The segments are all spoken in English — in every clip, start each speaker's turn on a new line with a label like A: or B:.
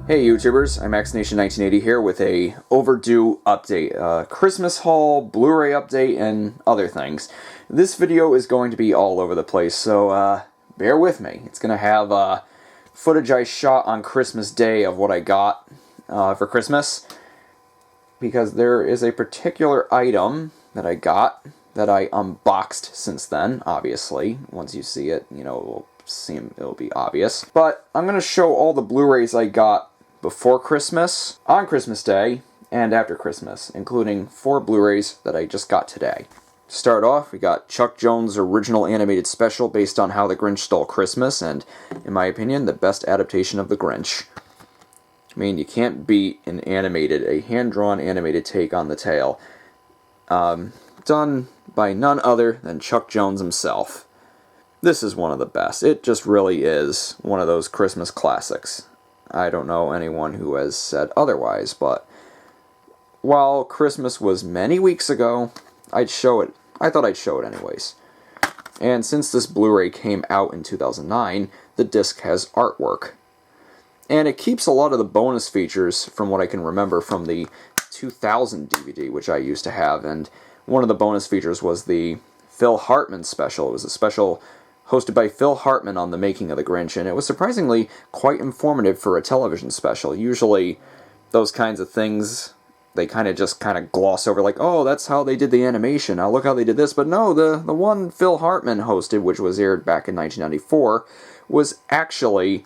A: Hey YouTubers, I'm XNation1980 here with a overdue update, Christmas haul, Blu-ray update, and other things. This video is going to be all over the place, so bear with me. It's going to have footage I shot on Christmas Day of what I got for Christmas, because there is a particular item that I got that I unboxed since then, obviously. Once you see it, you know, it'll be obvious. But I'm going to show all the Blu-rays I got before Christmas, on Christmas Day, and after Christmas, including 4 Blu-rays that I just got today. To start off, we got Chuck Jones' original animated special based on How the Grinch Stole Christmas, and, in my opinion, the best adaptation of The Grinch. I mean, you can't beat a hand-drawn animated take on the tale, done by none other than Chuck Jones himself. This is one of the best. It just really is one of those Christmas classics. I don't know anyone who has said otherwise, but while Christmas was many weeks ago, I thought I'd show it anyways. And since this Blu-ray came out in 2009, the disc has artwork. And it keeps a lot of the bonus features from what I can remember from the 2000 DVD, which I used to have, and one of the bonus features was the Phil Hartman special. It was a special hosted by Phil Hartman on the making of The Grinch, and it was surprisingly quite informative for a television special. Usually, those kinds of things, they kind of gloss over, like, oh, that's how they did the animation, now look how they did this. But no, the one Phil Hartman hosted, which was aired back in 1994, was actually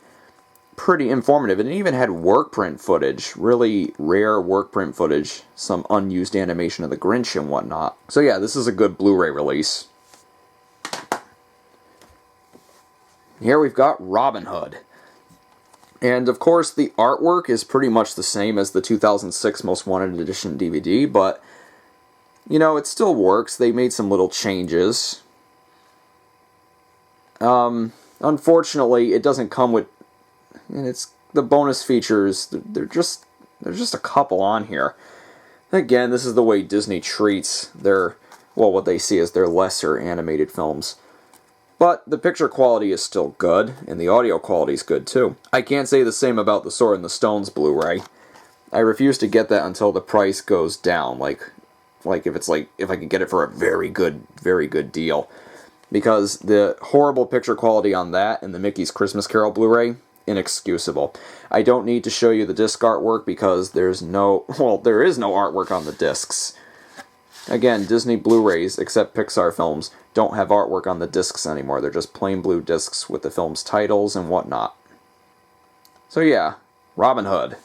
A: pretty informative, and it even had work print footage, really rare work print footage, some unused animation of The Grinch and whatnot. So yeah, this is a good Blu-ray release. Here we've got Robin Hood. And of course the artwork is pretty much the same as the 2006 Most Wanted Edition DVD, but you know, it still works. They made some little changes. Unfortunately, it doesn't come with, and it's the bonus features, there's just a couple on here. Again, this is the way Disney treats their, well, what they see as their lesser animated films. But the picture quality is still good, and the audio quality is good too. I can't say the same about the Sword in the Stones Blu-ray. I refuse to get that until the price goes down, like if I could get it for a very good deal. Because the horrible picture quality on that and the Mickey's Christmas Carol Blu-ray, inexcusable. I don't need to show you the disc artwork because there is no artwork on the discs. Again, Disney Blu-rays, except Pixar films, don't have artwork on the discs anymore. They're just plain blue discs with the film's titles and whatnot. So yeah, Robin Hood.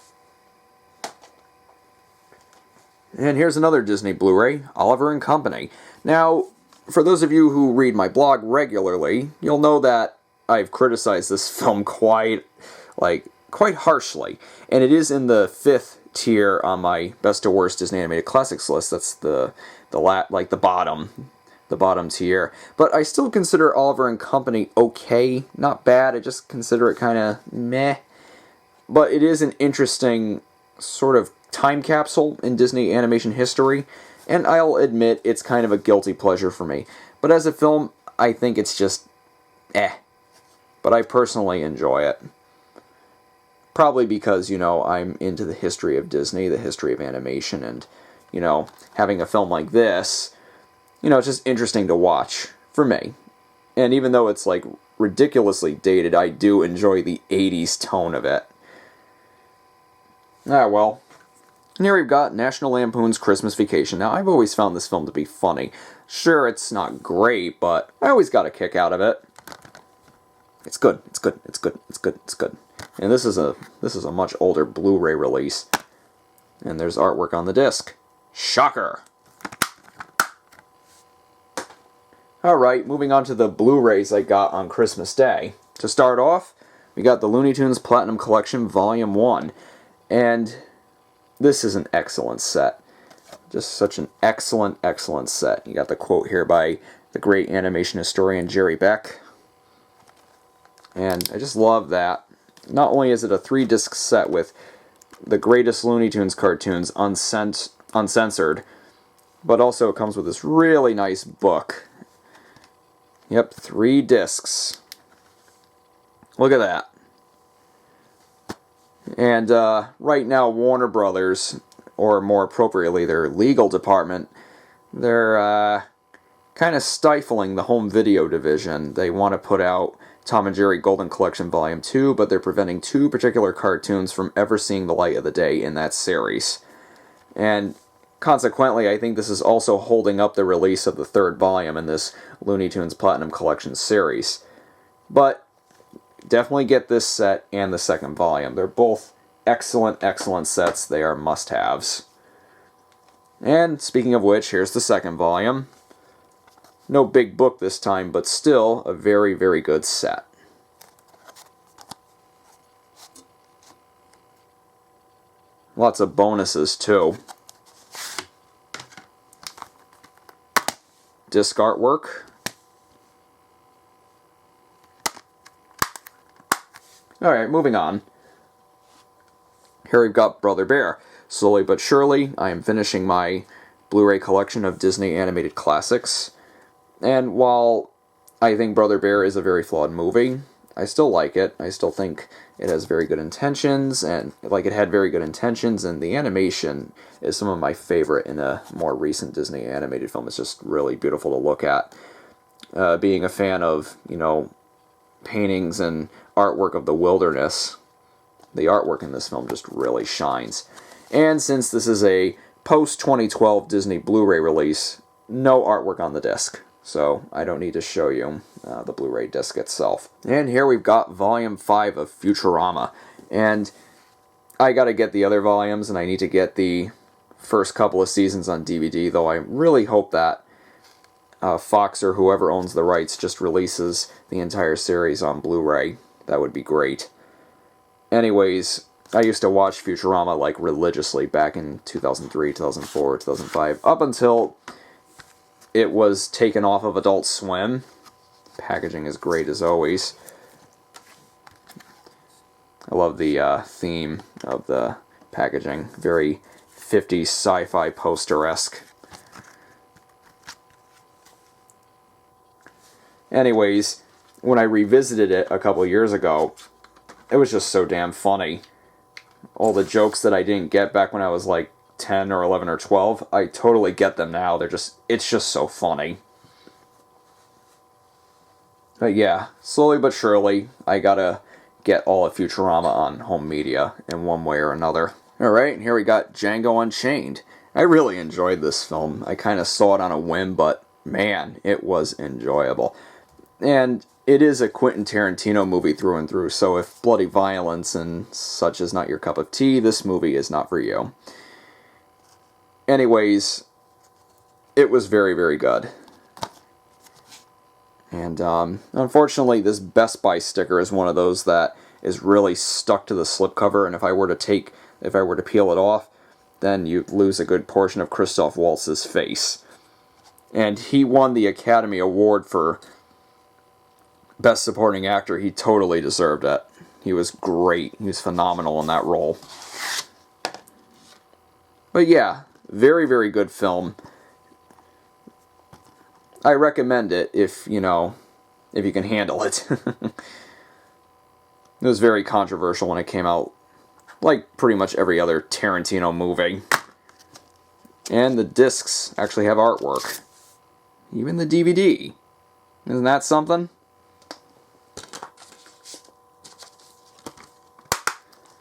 A: And here's another Disney Blu-ray, Oliver and Company. Now, for those of you who read my blog regularly, you'll know that I've criticized this film quite harshly. And it is in the 5th tier on my best to worst Disney animated classics list. That's the bottom tier. But I still consider Oliver and Company okay, not bad. I just consider it kind of meh. But it is an interesting sort of time capsule in Disney animation history, and I'll admit it's kind of a guilty pleasure for me. But as a film, I think it's just but I personally enjoy it. Probably because, you know, I'm into the history of Disney, the history of animation, and, you know, having a film like this, you know, it's just interesting to watch, for me. And even though it's, like, ridiculously dated, I do enjoy the 80s tone of it. Ah, well. And here we've got National Lampoon's Christmas Vacation. Now, I've always found this film to be funny. Sure, it's not great, but I always got a kick out of it. It's good, it's good, it's good, it's good, it's good. And this is a much older Blu-ray release. And there's artwork on the disc. Shocker! Alright, moving on to the Blu-rays I got on Christmas Day. To start off, we got the Looney Tunes Platinum Collection Volume 1. And this is an excellent set. Just such an excellent set. You got the quote here by the great animation historian Jerry Beck. And I just love that. Not only is it a 3-disc set with the greatest Looney Tunes cartoons uncensored, but also it comes with this really nice book. Yep, 3 discs. Look at that. And right now, Warner Brothers, or more appropriately, their legal department, they're kind of stifling the home video division. They want to put out Tom and Jerry Golden Collection Volume 2, but they're preventing two particular cartoons from ever seeing the light of the day in that series. And consequently, I think this is also holding up the release of the third volume in this Looney Tunes Platinum Collection series. But definitely get this set and the second volume. They're both excellent, excellent sets. They are must-haves. And speaking of which, here's the second volume. No big book this time, but still a very, very good set. Lots of bonuses, too. Disc artwork. Alright, moving on. Here we've got Brother Bear. Slowly but surely, I am finishing my Blu-ray collection of Disney animated classics. And while I think Brother Bear is a very flawed movie, I still like it. I still think it has very good intentions, and it had very good intentions, and the animation is some of my favorite in a more recent Disney animated film. It's just really beautiful to look at. Being a fan of, paintings and artwork of the wilderness, the artwork in this film just really shines. And since this is a post-2012 Disney Blu-ray release, no artwork on the disc. So I don't need to show you the Blu-ray disc itself. And here we've got Volume 5 of Futurama. And I gotta get the other volumes, and I need to get the first couple of seasons on DVD, though I really hope that Fox or whoever owns the rights just releases the entire series on Blu-ray. That would be great. Anyways, I used to watch Futurama religiously back in 2003, 2004, 2005, up until it was taken off of Adult Swim. Packaging is great as always. I love the theme of the packaging. Very 50s sci-fi poster-esque. Anyways, when I revisited it a couple years ago, it was just so damn funny. All the jokes that I didn't get back when I was 10 or 11 or 12, I totally get them now. It's just so funny. But yeah, slowly but surely, I gotta get all of Futurama on home media in one way or another. Alright, here we got Django Unchained. I really enjoyed this film. I kind of saw it on a whim, but man, it was enjoyable. And it is a Quentin Tarantino movie through and through, so if bloody violence and such is not your cup of tea, this movie is not for you. Anyways, it was very, very good. And unfortunately, this Best Buy sticker is one of those that is really stuck to the slipcover, and if I were to peel it off, then you lose a good portion of Christoph Waltz's face. And he won the Academy Award for Best Supporting Actor. He totally deserved it. He was great. He was phenomenal in that role. But yeah, very, very good film. I recommend it if you can handle it. It was very controversial when it came out, like pretty much every other Tarantino movie. And the discs actually have artwork. Even the DVD. Isn't that something?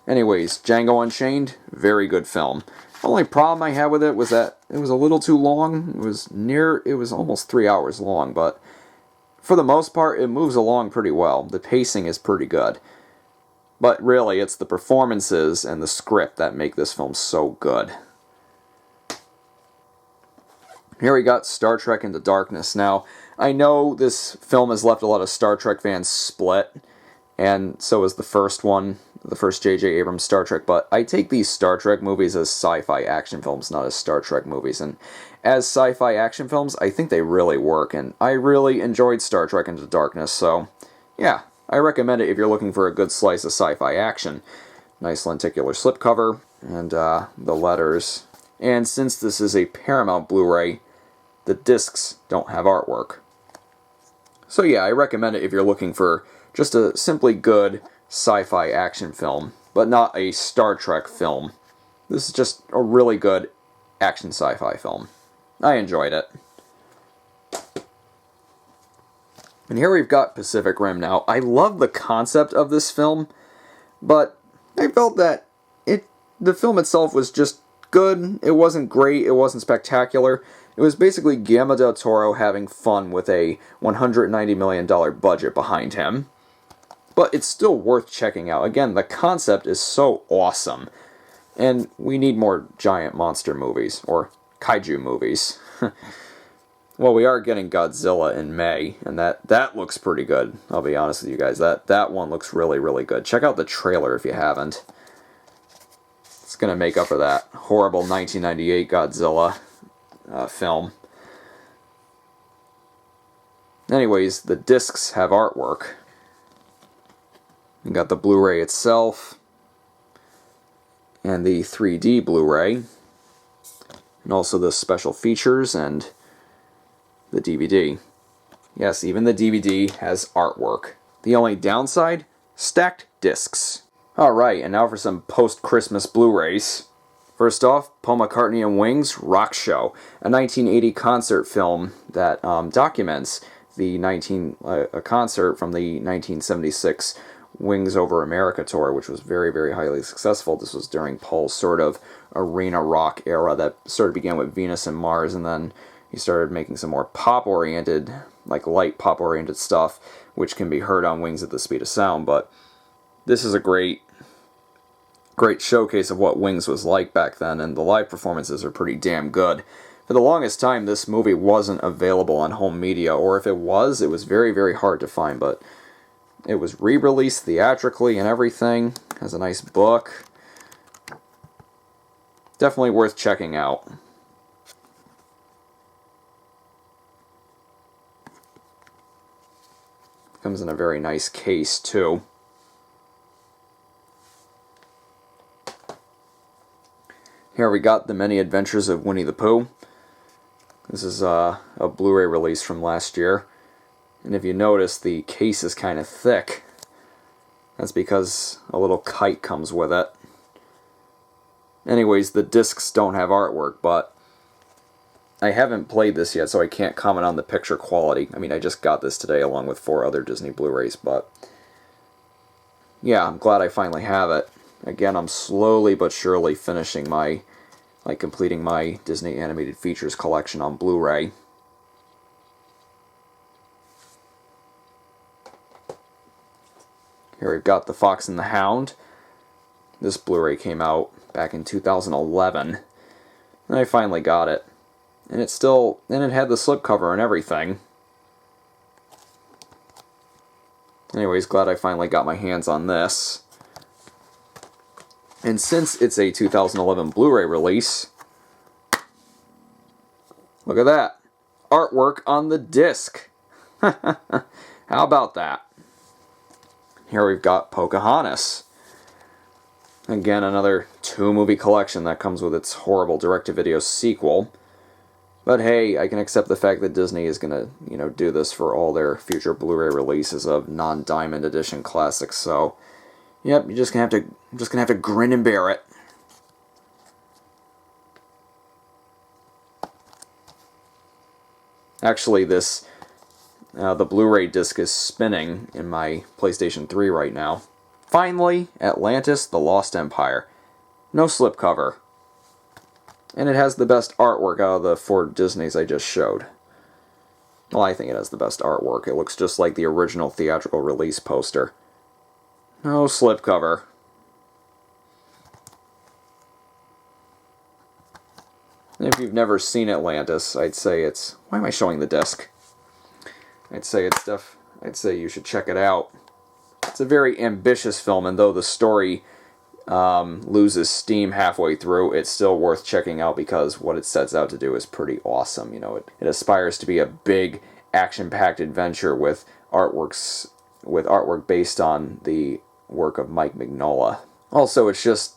A: Anyways, Django Unchained, very good film. The only problem I had with it was that it was a little too long. It was almost 3 hours long, but for the most part, it moves along pretty well. The pacing is pretty good. But really, it's the performances and the script that make this film so good. Here we got Star Trek Into Darkness. Now, I know this film has left a lot of Star Trek fans split, and so is the first one, the first J.J. Abrams Star Trek, but I take these Star Trek movies as sci-fi action films, not as Star Trek movies, and as sci-fi action films, I think they really work, and I really enjoyed Star Trek Into Darkness, so yeah, I recommend it if you're looking for a good slice of sci-fi action. Nice lenticular slipcover, and the letters. And since this is a Paramount Blu-ray, the discs don't have artwork. So yeah, I recommend it if you're looking for just a simply good sci-fi action film. but not a Star Trek film. This is just a really good action sci-fi film. I enjoyed it. And here we've got Pacific Rim now. I love the concept of this film, but I felt that the film itself was just good. It wasn't great. It wasn't spectacular. It was basically Guillermo del Toro having fun with a $190 million budget behind him. But it's still worth checking out. Again, the concept is so awesome. And we need more giant monster movies, or kaiju movies. Well, we are getting Godzilla in May, and that looks pretty good. I'll be honest with you guys. That one looks really, really good. Check out the trailer if you haven't. It's going to make up for that horrible 1998 Godzilla film. Anyways, the discs have artwork. You got the Blu-ray itself, and the 3D Blu-ray, and also the special features and the DVD. Yes, even the DVD has artwork. The only downside? Stacked discs. Alright, and now for some post-Christmas Blu-rays. First off, Paul McCartney and Wings, Rock Show, a 1980 concert film that documents the a concert from the 1976 Wings Over America tour, which was very, very highly successful. This was during Paul's sort of arena rock era that sort of began with Venus and Mars, and then he started making some more pop-oriented, like light pop-oriented stuff, which can be heard on Wings at the Speed of Sound. But this is a great showcase of what Wings was like back then, and the live performances are pretty damn good. For the longest time, this movie wasn't available on home media, or if it was very, very hard to find, but it was re-released theatrically and everything. Has a nice book. Definitely worth checking out. Comes in a very nice case, too. Here we got The Many Adventures of Winnie the Pooh. This is a Blu-ray release from last year. And if you notice, the case is kind of thick. That's because a little kite comes with it. Anyways, the discs don't have artwork, but I haven't played this yet, so I can't comment on the picture quality. I mean, I just got this today along with 4 other Disney Blu-rays, but yeah, I'm glad I finally have it. Again, I'm slowly but surely finishing completing my Disney Animated Features collection on Blu-ray. Here we've got The Fox and the Hound. This Blu-ray came out back in 2011, and I finally got it. And it had the slipcover and everything. Anyways, glad I finally got my hands on this. And since it's a 2011 Blu-ray release, look at that. Artwork on the disc. How about that? Here we've got Pocahontas. Again, another 2-movie collection that comes with its horrible direct-to-video sequel. But hey, I can accept the fact that Disney is going to, do this for all their future Blu-ray releases of non-Diamond Edition classics. So, yep, you're just gonna have to grin and bear it. Actually, the Blu-ray disc is spinning in my PlayStation 3 right now. Finally, Atlantis: The Lost Empire. No slipcover. And it has the best artwork out of the 4 Disneys I just showed. Well, I think it has the best artwork. It looks just like the original theatrical release poster. No slipcover. If you've never seen Atlantis, I'd say it's... Why am I showing the disc? I'd say you should check it out. It's a very ambitious film, and though the story loses steam halfway through, it's still worth checking out because what it sets out to do is pretty awesome. It aspires to be a big, action-packed adventure with artwork based on the work of Mike Mignola. Also, it's just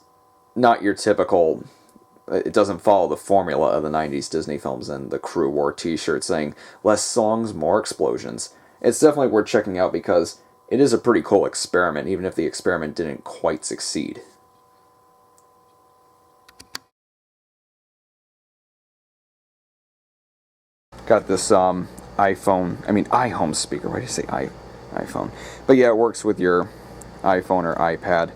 A: not your typical... It doesn't follow the formula of the 90s Disney films and the crew wore t-shirts saying, less songs, more explosions. It's definitely worth checking out because it is a pretty cool experiment, even if the experiment didn't quite succeed. Got this iHome speaker. Why did I say iPhone? But yeah, it works with your iPhone or iPad.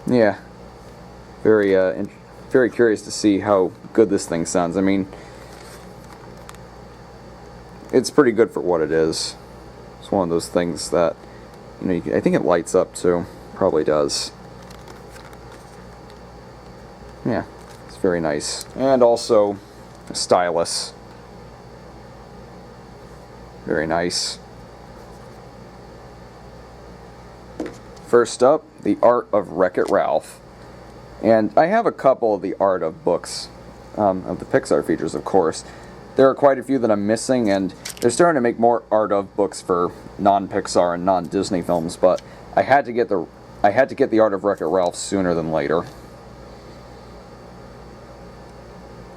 A: Yeah, very curious to see how good this thing sounds. I mean, it's pretty good for what it is. It's one of those things that, I think it lights up too. Probably does. Yeah, it's very nice. And also a stylus. Very nice. First up, The Art of Wreck-It Ralph. And I have a couple of the Art of books, of the Pixar features, of course. There are quite a few that I'm missing, and they're starting to make more Art of books for non-Pixar and non-Disney films, but I had to get the Art of Wreck-It Ralph sooner than later.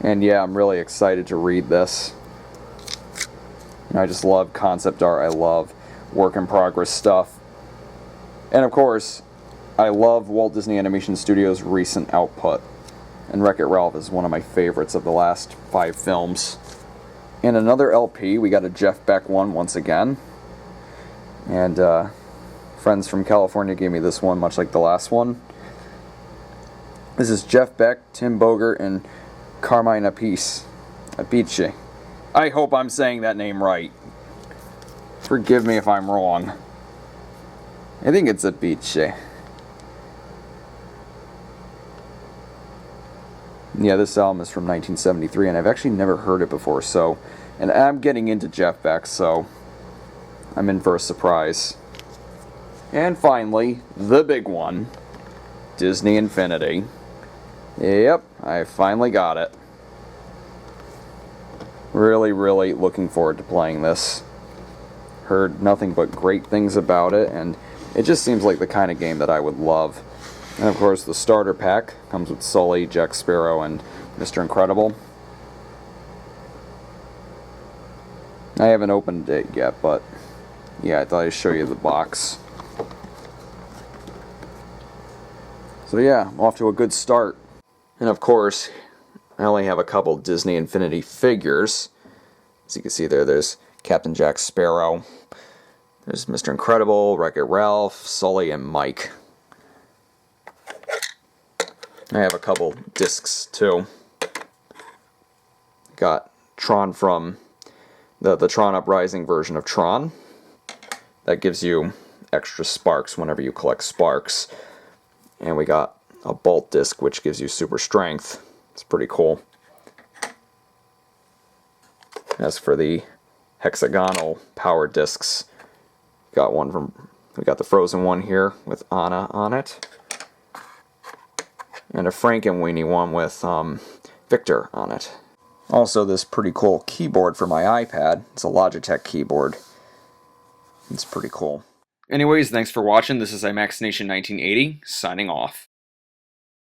A: And yeah, I'm really excited to read this. I just love concept art. I love work-in-progress stuff. And of course, I love Walt Disney Animation Studios' recent output. And Wreck-It Ralph is one of my favorites of the last 5 films. In another LP, we got a Jeff Beck one once again. And friends from California gave me this one, much like the last one. This is Jeff Beck, Tim Bogert, and Carmine Appice. I hope I'm saying that name right. Forgive me if I'm wrong. I think it's Appice. Yeah, this album is from 1973, and I've actually never heard it before, and I'm getting into Jeff Beck, so I'm in for a surprise. And finally, the big one, Disney Infinity. Yep, I finally got it. Really, really looking forward to playing this. Heard nothing but great things about it, and it just seems like the kind of game that I would love. And of course, the starter pack comes with Sully, Jack Sparrow, and Mr. Incredible. I haven't opened it yet, but yeah, I thought I'd show you the box. So yeah, I'm off to a good start. And of course, I only have a couple Disney Infinity figures. As you can see there's Captain Jack Sparrow. There's Mr. Incredible, Wreck-It Ralph, Sully, and Mike. I have a couple discs too. Got Tron from the Tron Uprising version of Tron. That gives you extra sparks whenever you collect sparks. And we got a Bolt disc, which gives you super strength. It's pretty cool. As for the hexagonal power discs, we got the Frozen one here with Anna on it. And a Frankenweenie one with Victor on it. Also this pretty cool keyboard for my iPad. It's a Logitech keyboard. It's pretty cool. Anyways, thanks for watching. This is IMAX Nation 1980, signing off.